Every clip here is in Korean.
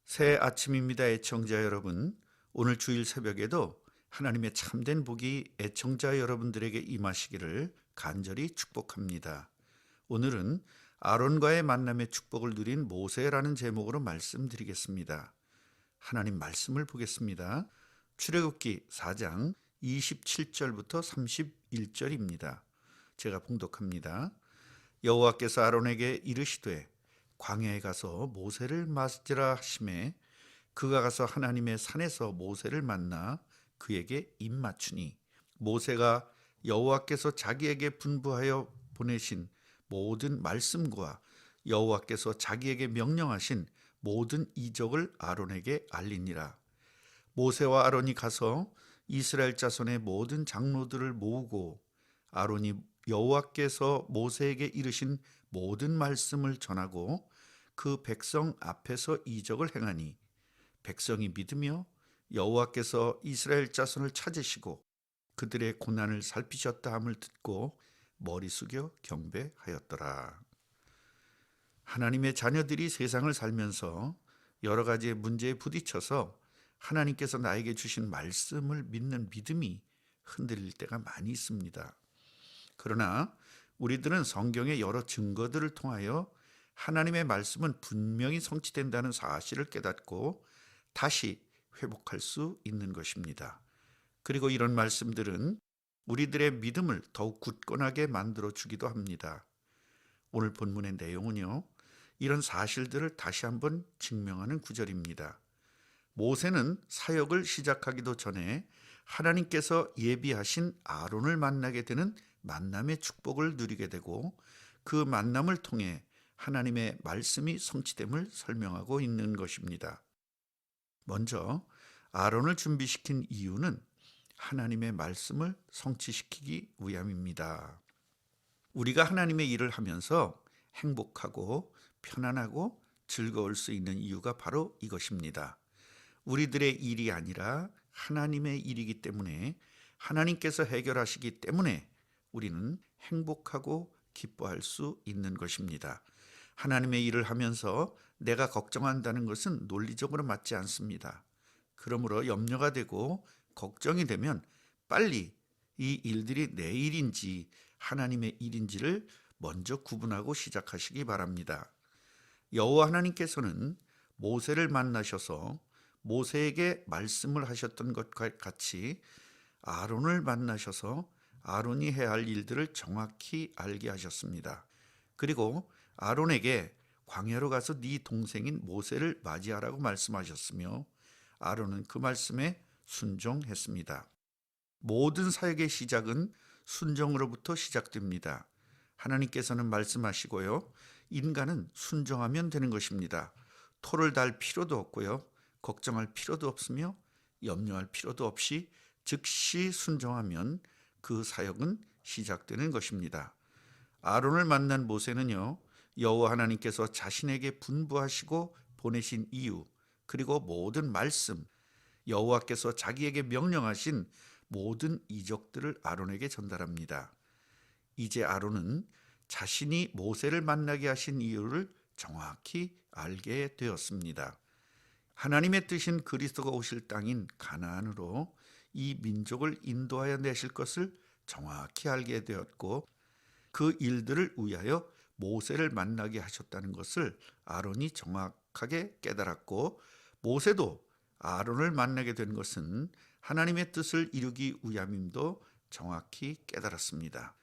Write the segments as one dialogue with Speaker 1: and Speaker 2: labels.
Speaker 1: 새 아침입니다, 애청자 여러분. 오늘 주일 새벽에도 하나님의 참된 복이 애청자 여러분들에게 임하시기를 간절히 축복합니다. 오늘은 아론과의 만남의 축복을 누린 모세라는 제목으로 말씀드리겠습니다. 하나님 말씀을 보겠습니다. 출애굽기 4장 27절부터 31절입니다. 제가 봉독합니다. 여호와께서 아론에게 이르시되 광야에 가서 모세를 맞으라 하시매 그가 가서 하나님의 산에서 모세를 만나 그에게 입맞추니 모세가 여호와께서 자기에게 분부하여 보내신 모든 말씀과 여호와께서 자기에게 명령하신 모든 이적을 아론에게 알리니라. 모세와 아론이 가서 이스라엘 자손의 모든 장로들을 모으고 아론이 여호와께서 모세에게 이르신 모든 말씀을 전하고 그 백성 앞에서 이적을 행하니 백성이 믿으며 여호와께서 이스라엘 자손을 찾으시고 그들의 고난을 살피셨다 함을 듣고 머리 숙여 경배하였더라. 하나님의 자녀들이 세상을 살면서 여러 가지의 문제에 부딪혀서 하나님께서 나에게 주신 말씀을 믿는 믿음이 흔들릴 때가 많이 있습니다. 그러나 우리들은 성경의 여러 증거들을 통하여 하나님의 말씀은 분명히 성취된다는 사실을 깨닫고 다시 회복할 수 있는 것입니다. 그리고 이런 말씀들은 우리들의 믿음을 더욱 굳건하게 만들어 주기도 합니다. 오늘 본문의 내용은요, 이런 사실들을 다시 한번 증명하는 구절입니다. 모세는 사역을 시작하기도 전에 하나님께서 예비하신 아론을 만나게 되는 만남의 축복을 누리게 되고 그 만남을 통해 하나님의 말씀이 성취됨을 설명하고 있는 것입니다. 먼저 아론을 준비시킨 이유는 하나님의 말씀을 성취시키기 위함입니다. 우리가 하나님의 일을 하면서 행복하고 편안하고 즐거울 수 있는 이유가 바로 이것입니다. 우리들의 일이 아니라 하나님의 일이기 때문에 하나님께서 해결하시기 때문에 우리는 행복하고 기뻐할 수 있는 것입니다. 하나님의 일을 하면서 내가 걱정한다는 것은 논리적으로 맞지 않습니다. 그러므로 염려가 되고 걱정이 되면 빨리 이 일들이 내 일인지 하나님의 일인지를 먼저 구분하고 시작하시기 바랍니다. 여호와 하나님께서는 모세를 만나셔서 모세에게 말씀을 하셨던 것과 같이 아론을 만나셔서 아론이 해야 할 일들을 정확히 알게 하셨습니다. 그리고 아론에게 광야로 가서 네 동생인 모세를 맞이하라고 말씀하셨으며 아론은 그 말씀에 순종했습니다. 모든 사역의 시작은 순종으로부터 시작됩니다. 하나님께서는 말씀하시고요, 인간은 순종하면 되는 것입니다. 토를 달 필요도 없고요, 걱정할 필요도 없으며 염려할 필요도 없이 즉시 순종하면 그 사역은 시작되는 것입니다. 아론을 만난 모세는요, 여호와 하나님께서 자신에게 분부하시고 보내신 이유, 그리고 모든 말씀, 여호와께서 자기에게 명령하신 모든 이적들을 아론에게 전달합니다. 이제 아론은 자신이 모세를 만나게 하신 이유를 정확히 알게 되었습니다. 하나님의 뜻인 그리스도가 오실 땅인 가나안으로 이 민족을 인도하여 내실 것을 정확히 알게 되었고 그 일들을 위하여 모세를 만나게 하셨다는 것을 아론이 정확하게 깨달았고 모세도 아론을 만나게 된 것은 하나님의 뜻을 이루기 위함임도 정확히 깨달았습니다.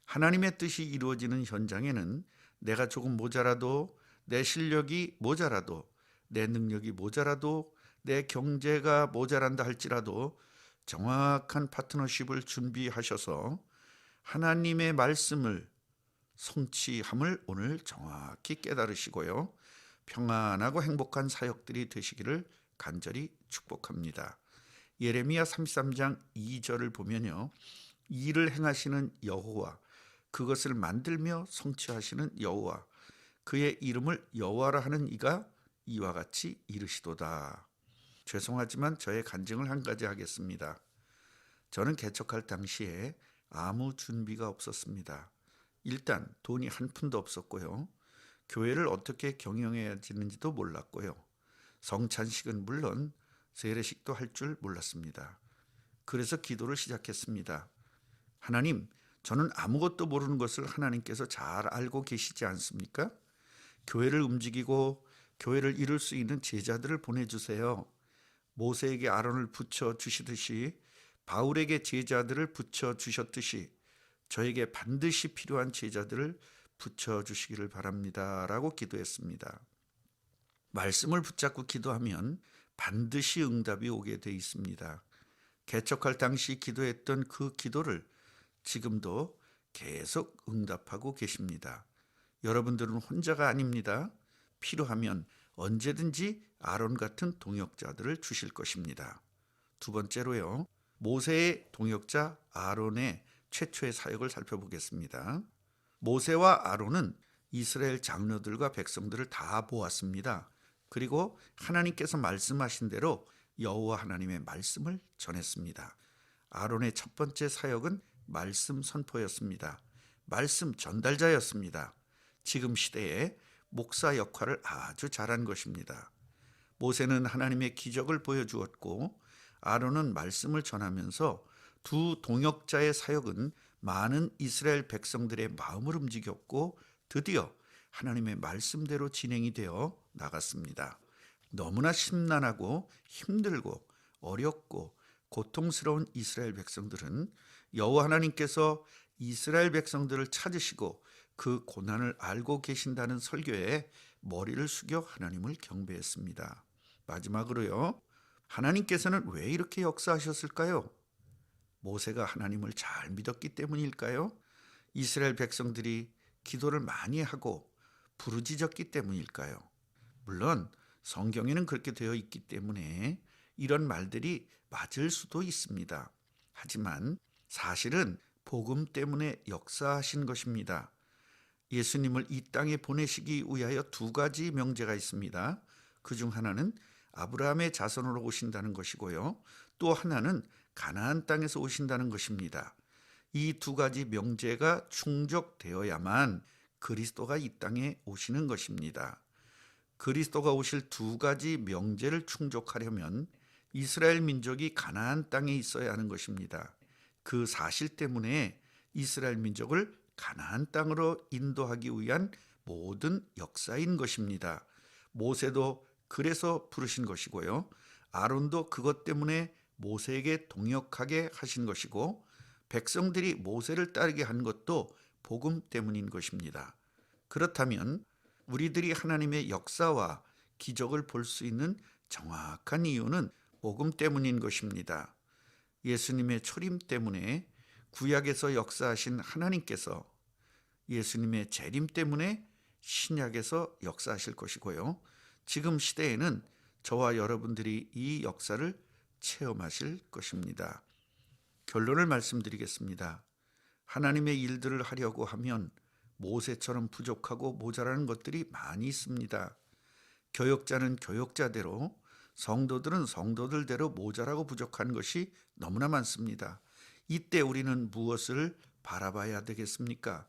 Speaker 1: 하나님의 뜻이 이루어지는 현장에는 내가 조금 모자라도 내 실력이 모자라도 내 능력이 모자라도 내 경제가 모자란다 할지라도 정확한 파트너십을 준비하셔서 하나님의 말씀을 성취함을 오늘 정확히 깨달으시고요, 평안하고 행복한 사역들이 되시기를 간절히 축복합니다. 예레미야 33장 2절을 보면요, 일을 행하시는 여호와, 그것을 만들며 성취하시는 여호와, 그의 이름을 여호와라 하는 이가 이와 같이 이르시도다. 죄송하지만 저의 간증을 한 가지 하겠습니다. 저는 개척할 당시에 아무 준비가 없었습니다. 일단 돈이 한 푼도 없었고요. 교회를 어떻게 경영해야 되는지도 몰랐고요. 성찬식은 물론 세례식도 할 줄 몰랐습니다. 그래서 기도를 시작했습니다. 하나님, 저는 아무것도 모르는 것을 하나님께서 잘 알고 계시지 않습니까? 교회를 움직이고 교회를 이룰 수 있는 제자들을 보내주세요. 모세에게 아론을 붙여 주시듯이 바울에게 제자들을 붙여 주셨듯이 저에게 반드시 필요한 제자들을 붙여 주시기를 바랍니다. 라고 기도했습니다. 말씀을 붙잡고 기도하면 반드시 응답이 오게 돼 있습니다. 개척할 당시 기도했던 그 기도를 지금도 계속 응답하고 계십니다. 여러분들은 혼자가 아닙니다. 필요하면 언제든지 아론 같은 동역자들을 주실 것입니다. 두 번째로요, 모세의 동역자 아론의 최초의 사역을 살펴보겠습니다. 모세와 아론은 이스라엘 장로들과 백성들을 다 모았습니다. 그리고 하나님께서 말씀하신 대로 여호와 하나님의 말씀을 전했습니다. 아론의 첫 번째 사역은 말씀 선포였습니다. 말씀 전달자였습니다. 지금 시대에 목사 역할을 아주 잘한 것입니다. 모세는 하나님의 기적을 보여주었고 아론은 말씀을 전하면서 두 동역자의 사역은 많은 이스라엘 백성들의 마음을 움직였고 드디어 하나님의 말씀대로 진행이 되어 나갔습니다. 너무나 심란하고 힘들고 어렵고 고통스러운 이스라엘 백성들은 여호와 하나님께서 이스라엘 백성들을 찾으시고 그 고난을 알고 계신다는 설교에 머리를 숙여 하나님을 경배했습니다. 마지막으로요, 하나님께서는 왜 이렇게 역사하셨을까요? 모세가 하나님을 잘 믿었기 때문일까요? 이스라엘 백성들이 기도를 많이 하고 부르짖었기 때문일까요? 물론 성경에는 그렇게 되어 있기 때문에 이런 말들이 맞을 수도 있습니다. 하지만 사실은 복음 때문에 역사하신 것입니다. 예수님을 이 땅에 보내시기 위하여 두 가지 명제가 있습니다. 그중 하나는 아브라함의 자손으로 오신다는 것이고요. 또 하나는 가나안 땅에서 오신다는 것입니다. 이 두 가지 명제가 충족되어야만 그리스도가 이 땅에 오시는 것입니다. 그리스도가 오실 두 가지 명제를 충족하려면 이스라엘 민족이 가나안 땅에 있어야 하는 것입니다. 그 사실 때문에 이스라엘 민족을 가나안 땅으로 인도하기 위한 모든 역사인 것입니다. 모세도 그래서 부르신 것이고요. 아론도 그것 때문에 모세에게 동역하게 하신 것이고 백성들이 모세를 따르게 한 것도 복음 때문인 것입니다. 그렇다면 우리들이 하나님의 역사와 기적을 볼 수 있는 정확한 이유는 복음 때문인 것입니다. 예수님의 초림 때문에 구약에서 역사하신 하나님께서 예수님의 재림 때문에 신약에서 역사하실 것이고요. 지금 시대에는 저와 여러분들이 이 역사를 체험하실 것입니다. 결론을 말씀드리겠습니다. 하나님의 일들을 하려고 하면 모세처럼 부족하고 모자라는 것들이 많이 있습니다. 교역자는 교역자대로, 성도들은 성도들대로 모자라고 부족한 것이 너무나 많습니다. 이때 우리는 무엇을 바라봐야 되겠습니까?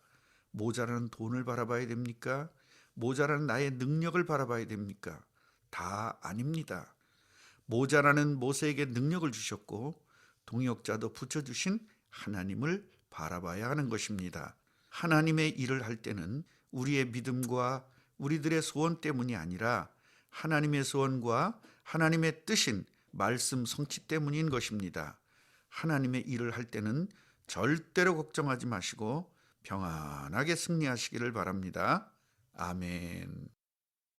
Speaker 1: 모자라는 돈을 바라봐야 됩니까? 모자라는 나의 능력을 바라봐야 됩니까? 다 아닙니다. 모자라는 모세에게 능력을 주셨고 동역자도 붙여주신 하나님을 바라봐야 하는 것입니다. 하나님의 일을 할 때는 우리의 믿음과 우리들의 소원 때문이 아니라 하나님의 소원과 하나님의 뜻인 말씀 성취 때문인 것입니다. 하나님의 일을 할 때는 절대로 걱정하지 마시고 평안하게 승리하시기를 바랍니다. 아멘.